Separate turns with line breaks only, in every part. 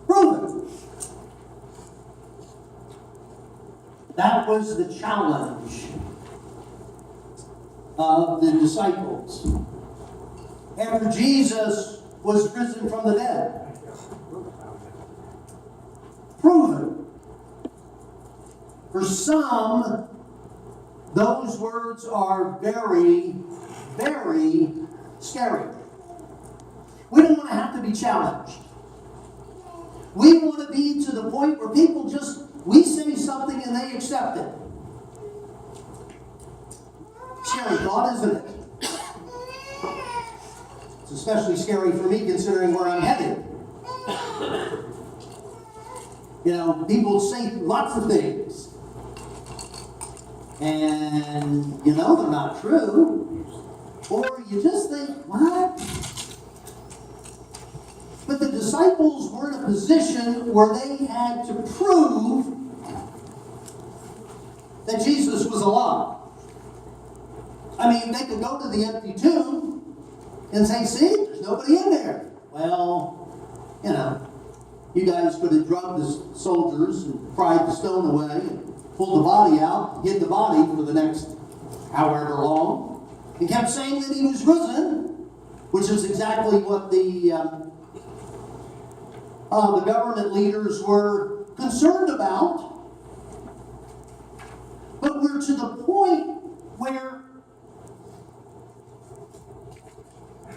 Prove it. That was the challenge of the disciples. After Jesus was risen from the dead. Prove it. For some, those words are very, very scary. We don't want to have to be challenged. We want to be to the point where people we say something and they accept it. Scary thought, isn't it? It's especially scary for me considering where I'm headed. People say lots of things. And, they're not true. Or you just think, what? But the disciples were in a position where they had to prove that Jesus was alive. They could go to the empty tomb and say, see, there's nobody in there. Well, you guys could have drugged the soldiers and pried the stone away and pulled the body out, hid the body for the next however long, and kept saying that he was risen, which is exactly what the government leaders were concerned about. But we're to the point where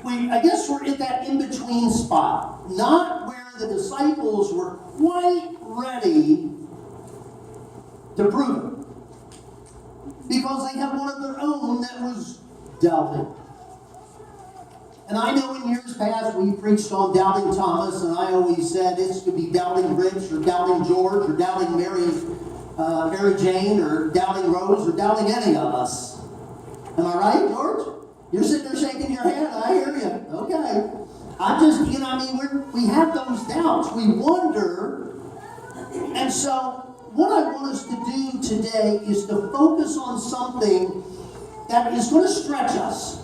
I guess we're at that in-between spot. Not where the disciples were quite ready to prove it. Because they had one of their own that was doubting. And I know in years past we preached on doubting Thomas, and I always said it could be doubting Rich, or doubting George, or doubting Mary Jane, or doubting Rose, or doubting any of us. Am I right, George? You're sitting there shaking your head. I hear you. Okay. We have those doubts. We wonder. And so what I want us to do today is to focus on something that is going to stretch us.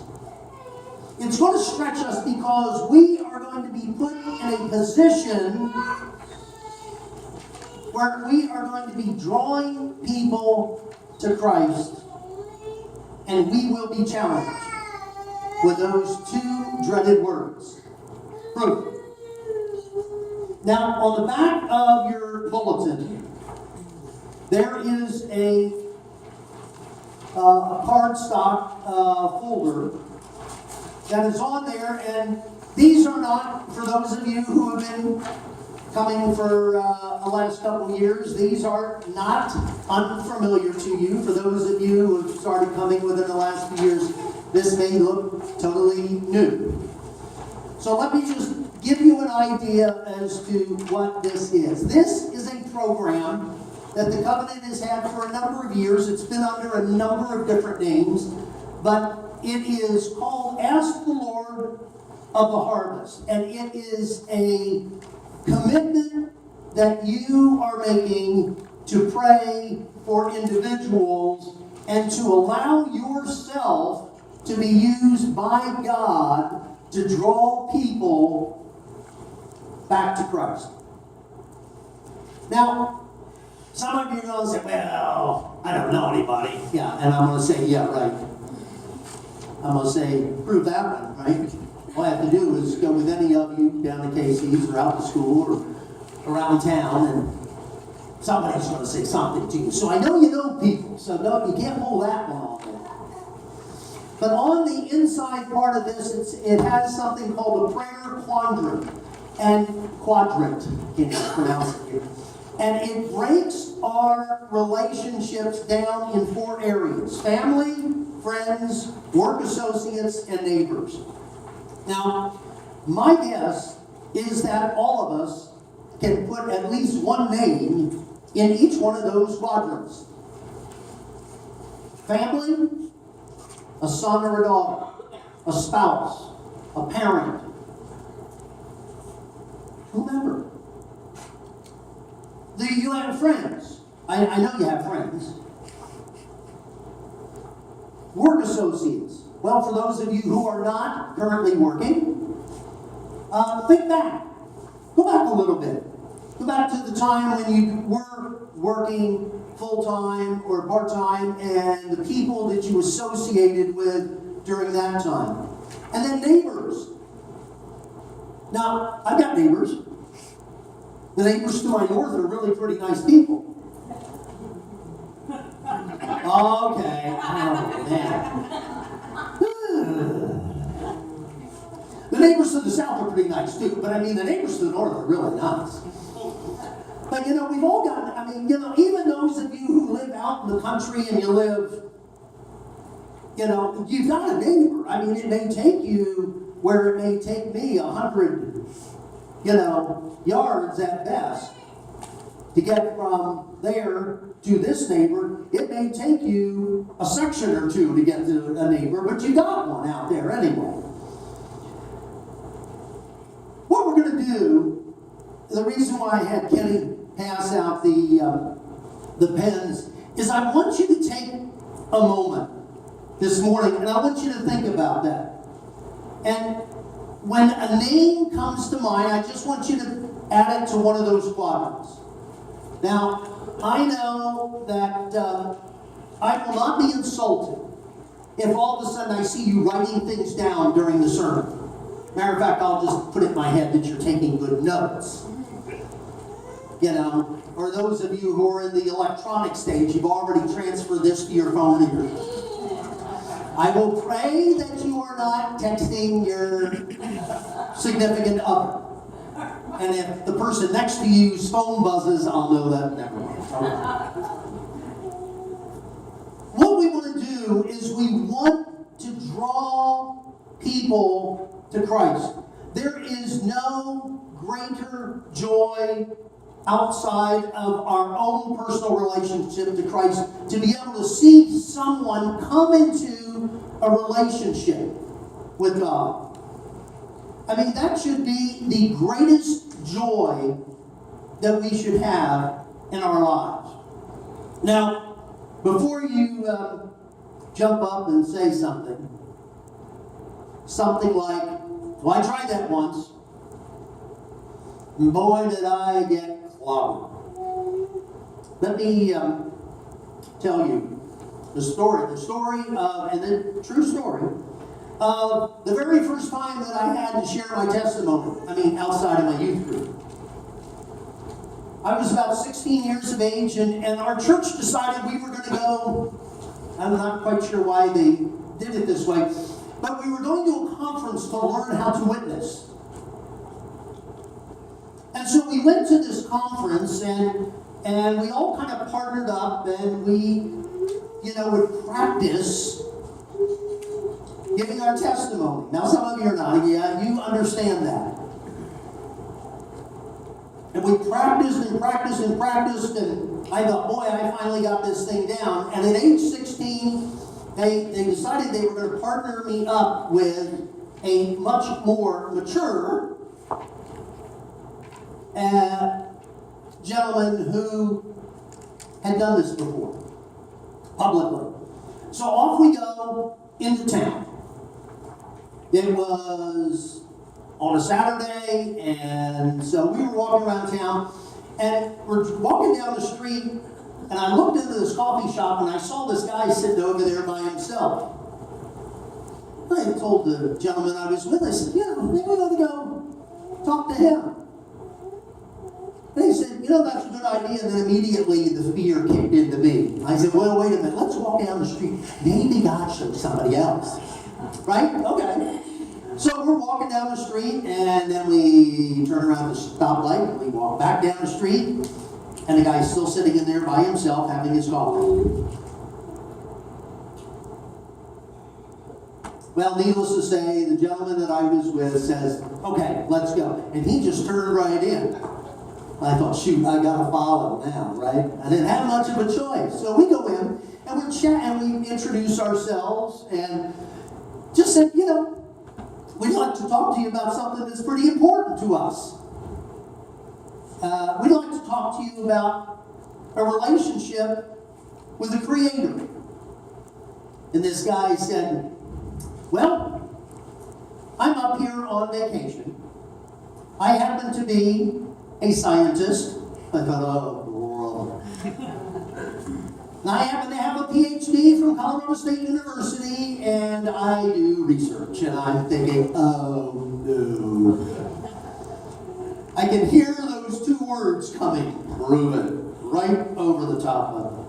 It's going to stretch us because we are going to be put in a position where we are going to be drawing people to Christ, and we will be challenged with those two dreaded words. Proof. Now, on the back of your bulletin, there is a cardstock folder that is on there, and these are not, for those of you who have been coming for the last couple of years, these are not unfamiliar to you. For those of you who have started coming within the last few years, this may look totally new. So let me just give you an idea as to what this is. This is a program that the Covenant has had for a number of years. It's been under a number of different names, but it is called Ask the Lord of the Harvest. And it is a commitment that you are making to pray for individuals and to allow yourself to be used by God to draw people back to Christ. Now, some of you are going to say, well, I don't know anybody. Yeah, and I'm going to say, yeah, right. I'm going to say, prove that one, right? All I have to do is go with any of you down to Casey's or out to school or around town, and somebody's going to say something to you. So I know you know people, so no, you can't pull that one off. But on the inside part of this, it has something called a prayer quadrant. Can't pronounce it here. And it breaks our relationships down in 4 areas: family, friends, work associates, and neighbors. Now, my guess is that all of us can put at least one name in each one of those quadrants. Family, a son or a daughter, a spouse, a parent, whomever. Do you have friends? I know you have friends. Work associates. Well, for those of you who are not currently working, think back. Go back a little bit. Go back to the time when you were working full-time or part-time and the people that you associated with during that time. And then neighbors. Now, I've got neighbors. The neighbors to my north are really pretty nice people. Okay. Oh, man. The neighbors to the south are pretty nice too, but I mean, the neighbors to the north are really nice. But you know, we've all got, I mean, you know, even those of you who live out in the country and you live, you know, you've got a neighbor. I mean, it may take you where it may take me 100, you know, yards at best to get from there to this neighbor. It may take you a section or two to get to a neighbor, but you got one out there anyway. What we're going to do, the reason why I had Kenny pass out the pens, is I want you to take a moment this morning, and I want you to think about that. And when a name comes to mind, I just want you to add it to one of those quadrants. Now, I know that I will not be insulted if all of a sudden I see you writing things down during the sermon. Matter of fact, I'll just put it in my head that you're taking good notes. You know, or those of you who are in the electronic stage, you've already transferred this to your phone here. I will pray that you are not texting your significant other. And if the person next to you's phone buzzes, I'll know that. Never mind. What we want to do is we want to draw people to Christ. There is no greater joy outside of our own personal relationship to Christ to be able to see someone come into a relationship with God. I mean, that should be the greatest joy that we should have in our lives. Now, before you jump up and say something like, well, I tried that once, and boy, did I get clobbered. Let me tell you the story of, and then true story, of the very first time that I had to share my testimony, outside of my youth group. I was about 16 years of age, and our church decided we were going to go, I'm not quite sure why they did it this way, but we were going to a conference to learn how to witness. And so we went to this conference, and we all kind of partnered up, and we, would practice giving our testimony. Now, some of you are not. Yeah, you understand that. And we practiced and practiced and practiced, and I thought, boy, I finally got this thing down. And at age 16, they decided they were going to partner me up with a much more mature gentleman who had done this before, publicly. So off we go into town. It was on a Saturday, and so we were walking around town, and we're walking down the street, and I looked into this coffee shop, and I saw this guy sitting over there by himself. I told the gentleman I was with, I said, maybe we ought to go talk to him. And he said, that's a good idea, and then immediately the fear kicked into me. I said, well, wait a minute, let's walk down the street. Maybe God showed somebody else. Right? Okay. So we're walking down the street, and then we turn around the stoplight, and we walk back down the street, and the guy's still sitting in there by himself having his coffee. Well, needless to say, the gentleman that I was with says, okay, let's go. And he just turned right in. I thought, shoot, I got to follow now, right? I didn't have much of a choice. So we go in, and we chat, and we introduce ourselves, and just said, we'd like to talk to you about something that's pretty important to us. We'd like to talk to you about a relationship with the Creator. And this guy said, well, I'm up here on vacation, I happen to be a scientist. I thought, oh, and I happen to have a PhD from Colorado State University, and I do research. And I'm thinking, oh no. I can hear those two words coming, prove it, right over the top of it.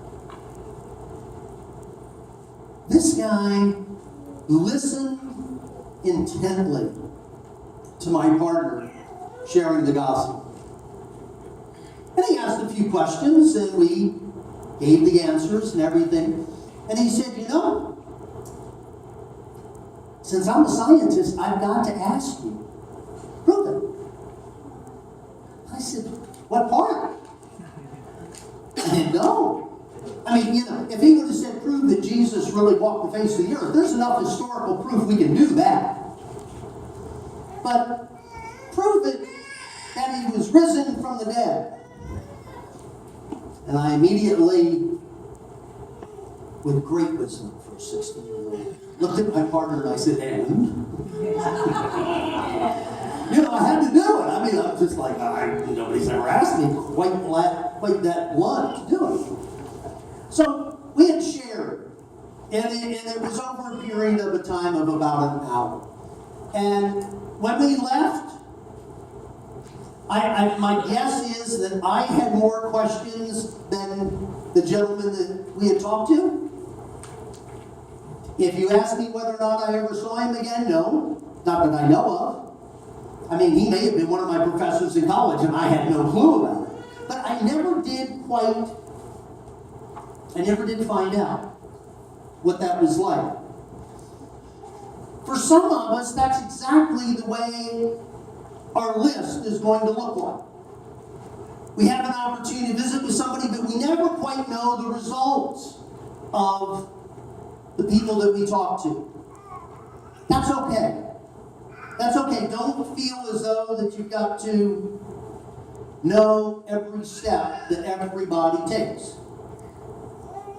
This guy listened intently to my partner sharing the gospel. And he asked a few questions, and we gave the answers and everything. And he said, since I'm a scientist, I've got to ask you, prove it. I said, what part? I didn't know. I mean, if he would have said, prove that Jesus really walked the face of the earth, there's enough historical proof we can do that. But prove it that he was risen from the dead. And I immediately, with great wisdom for a 16-year-old, looked at my partner and I said, and? I had to do it. I mean, I'm just like, nobody's ever asked me quite that blunt to do it. So we had shared, and it was over a period of a time of about an hour. And when we left, my guess is that I had more questions than the gentleman that we had talked to. If you ask me whether or not I ever saw him again, no. Not that I know of. I mean, he may have been one of my professors in college, and I had no clue about it. But I never did find out what that was like. For some of us, that's exactly the way our list is going to look like. We have an opportunity to visit with somebody, but we never quite know the results of the people that we talk to. That's okay. That's okay. Don't feel as though that you've got to know every step that everybody takes.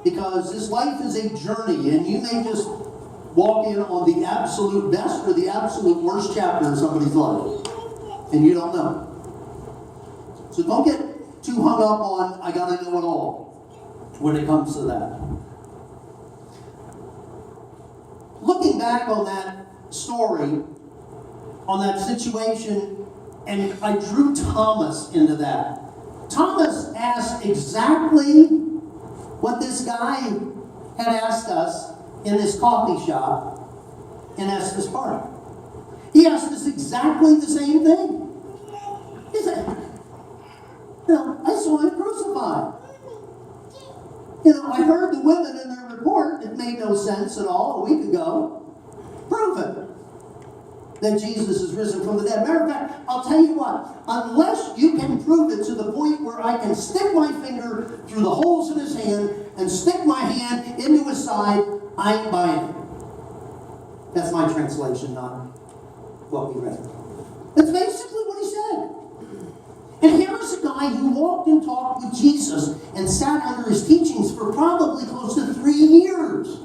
Because this life is a journey, and you may just walk in on the absolute best or the absolute worst chapter in somebody's life. And you don't know. So don't get too hung up on, I gotta know it all, when it comes to that. Looking back on that story, on that situation, and I drew Thomas into that. Thomas asked exactly what this guy had asked us in this coffee shop in Estes Park. He asked us exactly the same thing. He said, I saw him crucified. I heard the women in their report. It made no sense at all a week ago. Prove it that Jesus is risen from the dead. Matter of fact, I'll tell you what, unless you can prove it to the point where I can stick my finger through the holes in his hand and stick my hand into his side, I ain't buying it. That's my translation, not what we read. That's basically what he said. And here's a guy who walked and talked with Jesus and sat under his teachings for probably close to 3 years.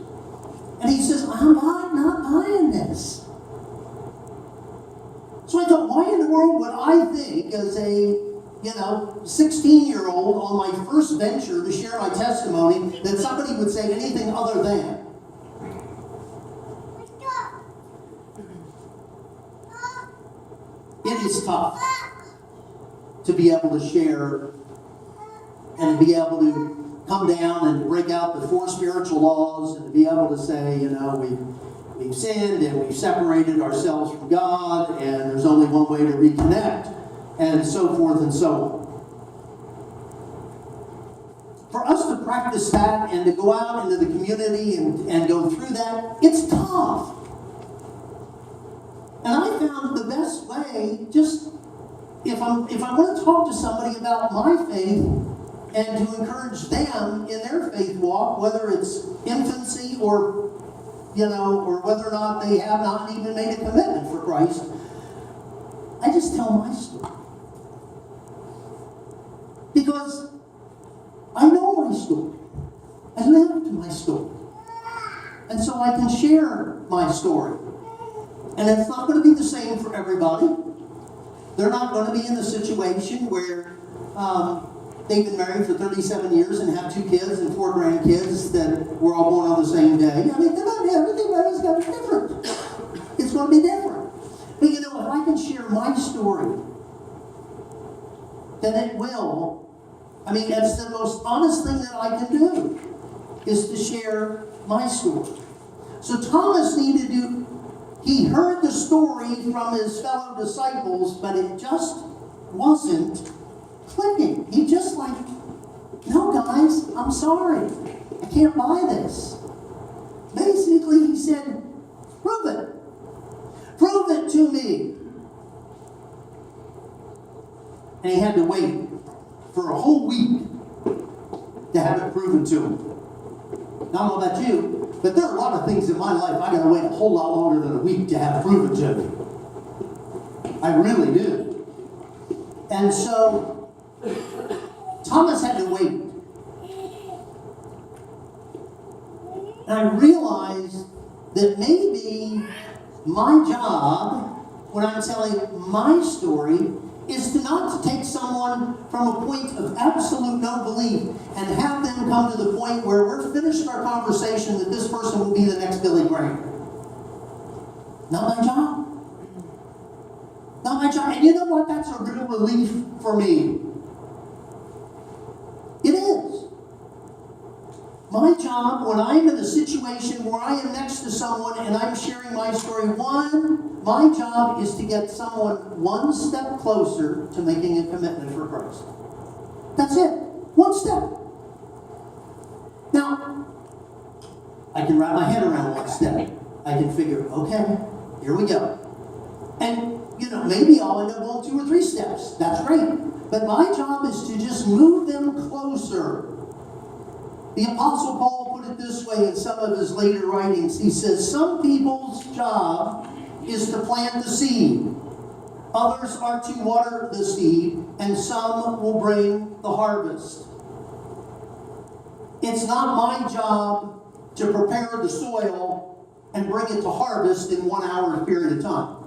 And he says, I'm not buying this. So I thought, why in the world would I think, as a 16-year-old on my first venture to share my testimony, that somebody would say anything other than? It is tough to be able to share and be able to come down and break out the 4 spiritual laws and to be able to say, we've sinned and we've separated ourselves from God and there's only one way to reconnect and so forth and so on. For us to practice that and to go out into the community and go through that, it's tough. And I found the best way, just if I want to talk to somebody about my faith and to encourage them in their faith walk, whether it's infancy or whether or not they have not even made a commitment for Christ, I just tell my story. Because I know my story. I lived my story. And so I can share my story. And it's not going to be the same for everybody. They're not going to be in the situation where they've been married for 37 years and have 2 kids and 4 grandkids that were all born on the same day. I mean, everybody's got to be different. It's going to be different. But you know, if I can share my story, then it will. I mean, that's the most honest thing that I can do, is to share my story. So Thomas needed to, he heard the story from his fellow disciples, but it just wasn't clicking. He just like, no guys, I'm sorry. I can't buy this. Basically, he said, prove it. Prove it to me. And he had to wait for a whole week to have it proven to him. Now, I don't know about you, but there are a lot of things in my life I got to wait a whole lot longer than a week to have proven to me. I really do. And so, Thomas had to wait. And I realized that maybe my job, when I'm telling my story, is to not to take someone from a point of absolute no belief and have them come to the point where we're finished our conversation that this person will be the next Billy Graham. Not my job. Not my job. And you know what? That's a real relief for me. It is. My job, when I'm in a situation where I am next to someone and I'm sharing my story, my job is to get someone one step closer to making a commitment for Christ. That's it. One step. Now, I can wrap my head around one step. I can figure, okay, here we go. And, you know, maybe I'll end up going 2 or 3 steps. That's great. But my job is to just move them closer. The Apostle Paul put it this way in some of his later writings. He says, some people's job is to plant the seed. Others are to water the seed, and some will bring the harvest. It's not my job to prepare the soil and bring it to harvest in 1 hour period of time.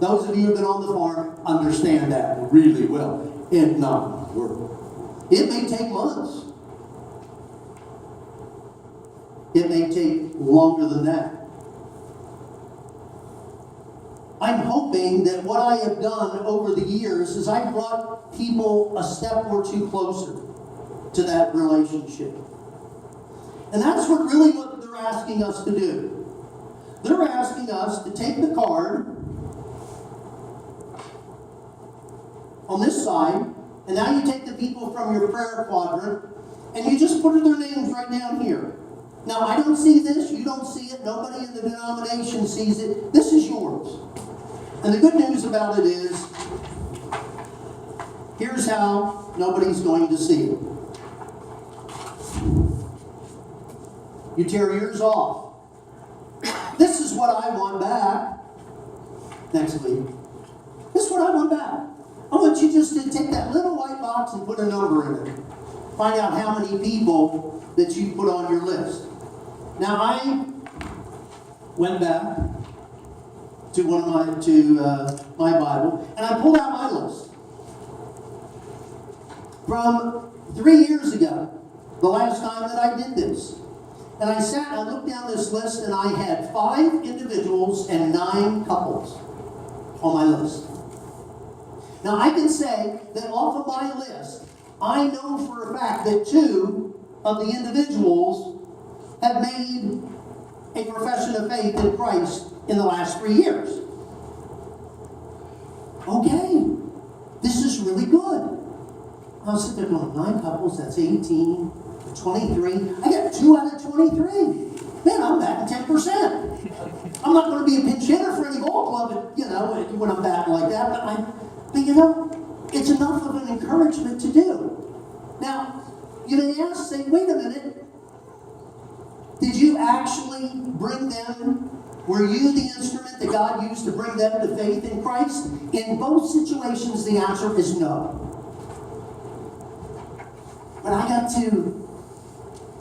Those of you who have been on the farm understand that really well. It's not work. It may take months. It may take longer than that. I'm hoping that what I have done over the years is I've brought people a step or 2 closer to that relationship. And that's what they're asking us to do. They're asking us to take the card on this side, and now you take the people from your prayer quadrant, and you just put their names right down here. Now, I don't see this, you don't see it, nobody in the denomination sees it. This is yours. And the good news about it is, here's how nobody's going to see it. You tear yours off. This is what I want back next week. This is what I want back. I want you just to take that little white box and put a number in it. Find out how many people that you put on your list. Now, I went back to my Bible, and I pulled out my list from 3 years ago, the last time that I did this. And I looked down this list, and I had 5 individuals and 9 couples on my list. Now, I can say that off of my list, I know for a fact that 2 of the individuals have made a profession of faith in Christ in the last 3 years. Okay, this is really good. I was sitting there going, 9 couples, that's 18, 23. I got 2 out of 23. Man, I'm batting 10%. I'm not going to be a pinch hitter for any ball club, when I'm batting like that, but it's enough of an encouragement to do. Now, you may ask, say, wait a minute, did you actually bring them? Were you the instrument that God used to bring them to faith in Christ? In both situations, the answer is no. But I got to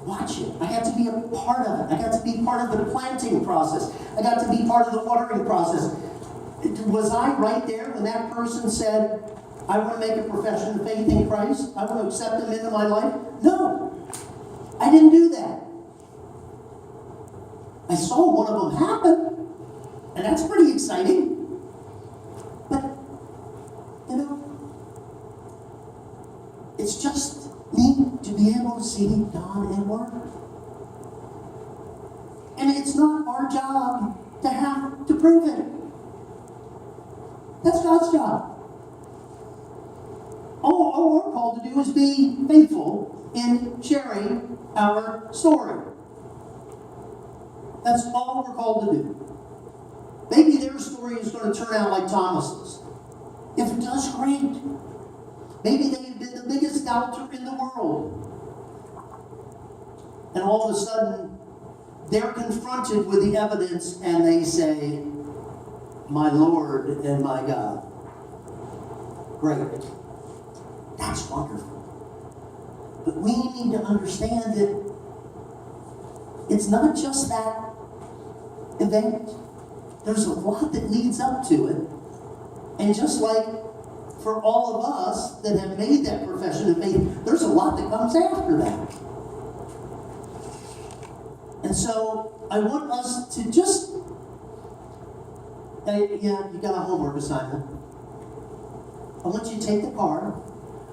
watch it. I got to be a part of it. I got to be part of the planting process. I got to be part of the watering process. Was I right there when that person said, I want to make a profession of faith in Christ? I want to accept Him into my life? No. I didn't do that. I saw one of them happen, and that's pretty exciting. But, you know, it's just neat to be able to see God at work. And it's not our job to have to prove it. That's God's job. All we're called to do is be faithful in sharing our story. That's all we're called to do. Maybe their story is going to turn out like Thomas's. If it does, great. Maybe they've been the biggest doubter in the world. And all of a sudden, they're confronted with the evidence and they say, my Lord and my God. Great. That's wonderful. But we need to understand that it's not just that event. There's a lot that leads up to it. And just like for all of us that have made that profession of faith, there's a lot that comes after that. And so I want us to just, you got a homework assignment. I want you to take the card.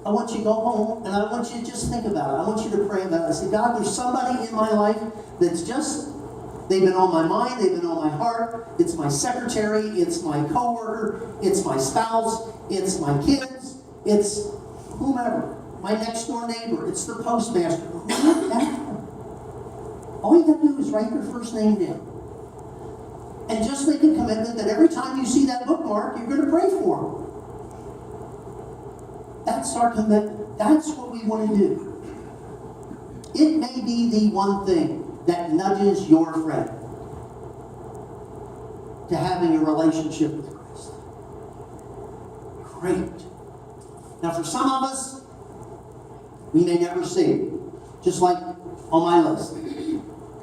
I want you to go home, and I want you to just think about it. I want you to pray about it. I say, God, there's somebody in my life that's just, they've been on my mind, they've been on my heart. It's my secretary, it's my coworker, it's my spouse, it's my kids, it's whomever, my next door neighbor, it's the postmaster. All you got to do is write their first name down. And just make a commitment that every time you see that bookmark, you're going to pray for them. That's our commitment. That's what we want to do. It may be the one thing that nudges your friend to having a relationship with Christ. Great. Now for some of us, we may never see it. Just like on my list.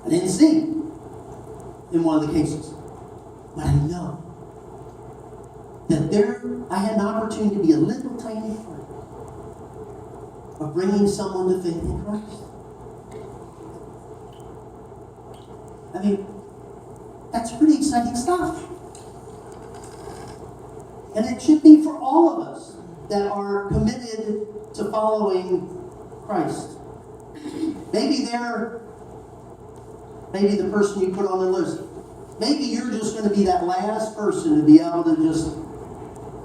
I didn't see it in one of the cases. But I know that I had an opportunity to be a little tiny part of bringing someone to faith in Christ. I mean, that's pretty exciting stuff. And it should be for all of us that are committed to following Christ. Maybe the person you put on the list. Maybe you're just going to be that last person to be able to just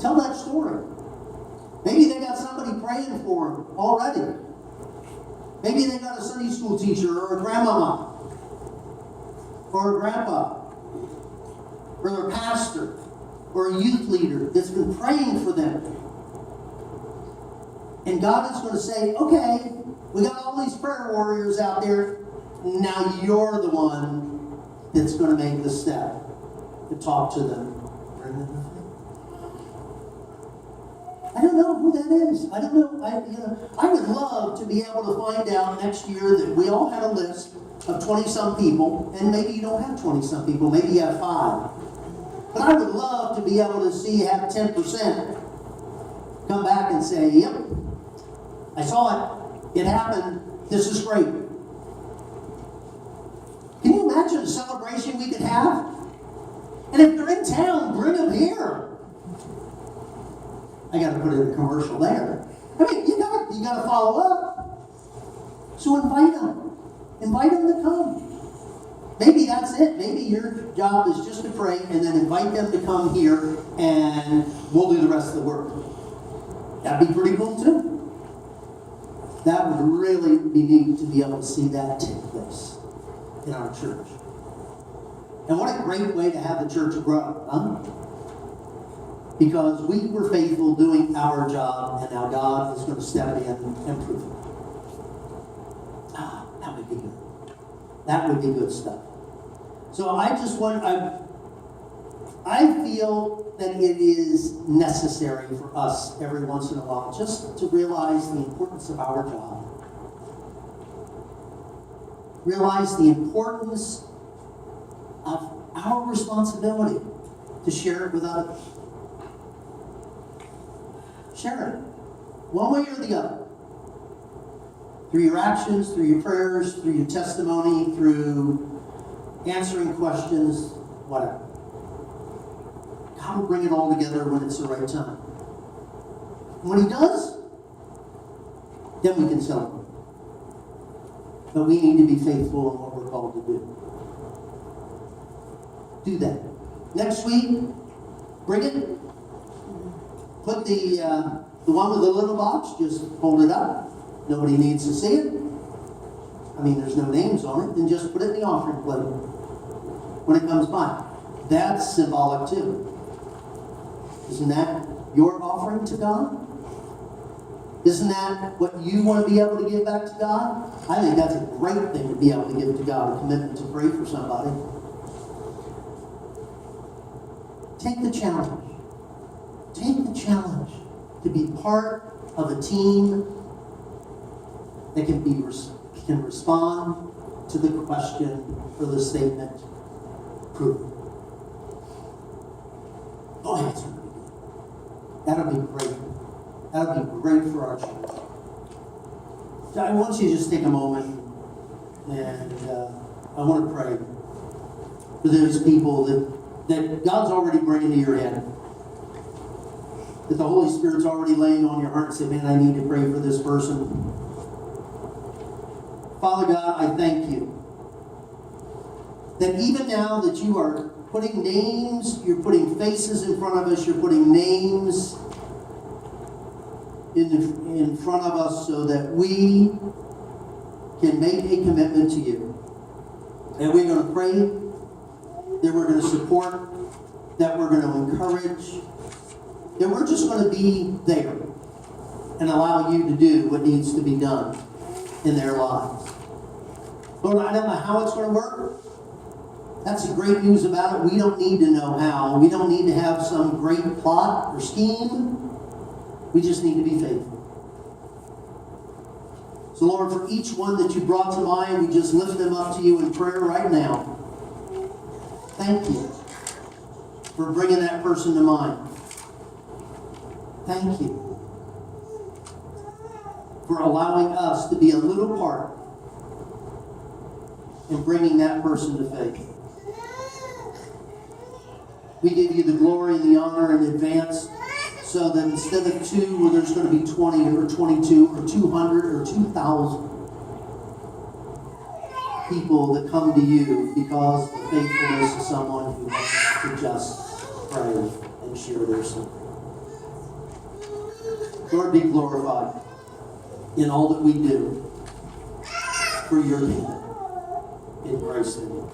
tell that story. Maybe they got somebody praying for them already. Maybe they got a Sunday school teacher or a grandmama or a grandpa or a pastor or a youth leader that's been praying for them. And God is going to say, okay, we got all these prayer warriors out there. Now you're the one that's going to make the step to talk to them. I don't know who that is. I don't know. I would love to be able to find out next year that we all had a list of 20-some people, and maybe you don't have 20-some people. Maybe you have 5. But I would love to be able to see you have 10% come back and say, yep, I saw it. It happened. This is great. Can you imagine a celebration we could have? And if they're in town, bring them here. I got to put in a commercial there. I mean, you got to follow up. So invite them. Invite them to come. Maybe that's it. Maybe your job is just to pray and then invite them to come here and we'll do the rest of the work. That'd be pretty cool too. That would really be neat to be able to see that take place in our church. And what a great way to have the church grow, huh? Because we were faithful doing our job, and now God is going to step in and prove it. That would be good. That would be good stuff. So I feel that it is necessary for us every once in a while just to realize the importance of our job. Realize the importance of our responsibility. to share it with others. Share it. One way or the other. Through your actions, through your prayers, through your testimony, through answering questions, whatever. God will bring it all together when it's the right time. And when He does, then we can celebrate. But we need to be faithful in what we're called to do. Do that. Next week, bring it. Put the one with the little box, just hold it up. Nobody needs to see it. I mean, there's no names on it. Then just put it in the offering plate when it comes by. That's symbolic too. Isn't that your offering to God? Isn't that what you want to be able to give back to God? I think that's a great thing to be able to give to God, a commitment to pray for somebody. Take the challenge. Take the challenge to be part of a team that can respond to the question or the statement, prove it. Oh, that's going to be good. That'll be great. That'll be great for our church. So I want you to just take a moment and I want to pray for those people that God's already bringing to your head. That the Holy Spirit's already laying on your heart and say, man, I need to pray for this person. Father God, I thank you that even now that you are putting names, you're putting faces in front of us, you're putting names in front of us so that we can make a commitment to you. And we're going to pray, that we're going to support, that we're going to encourage, that we're just going to be there and allow you to do what needs to be done in their lives. Lord, I don't know how it's going to work. That's the great news about it. We don't need to know how. We don't need to have some great plot or scheme. We just need to be faithful. So, Lord, for each one that you brought to mind, we just lift them up to you in prayer right now. Thank you for bringing that person to mind. Thank you for allowing us to be a little part in bringing that person to faith. We give you the glory and the honor in advance so that instead of 2, where there's going to be 20 or 22 or 200 or 2,000 people that come to you because of the faithfulness of someone who wants to just pray and share their sin. Lord, be glorified in all that we do for your kingdom. In Christ's name.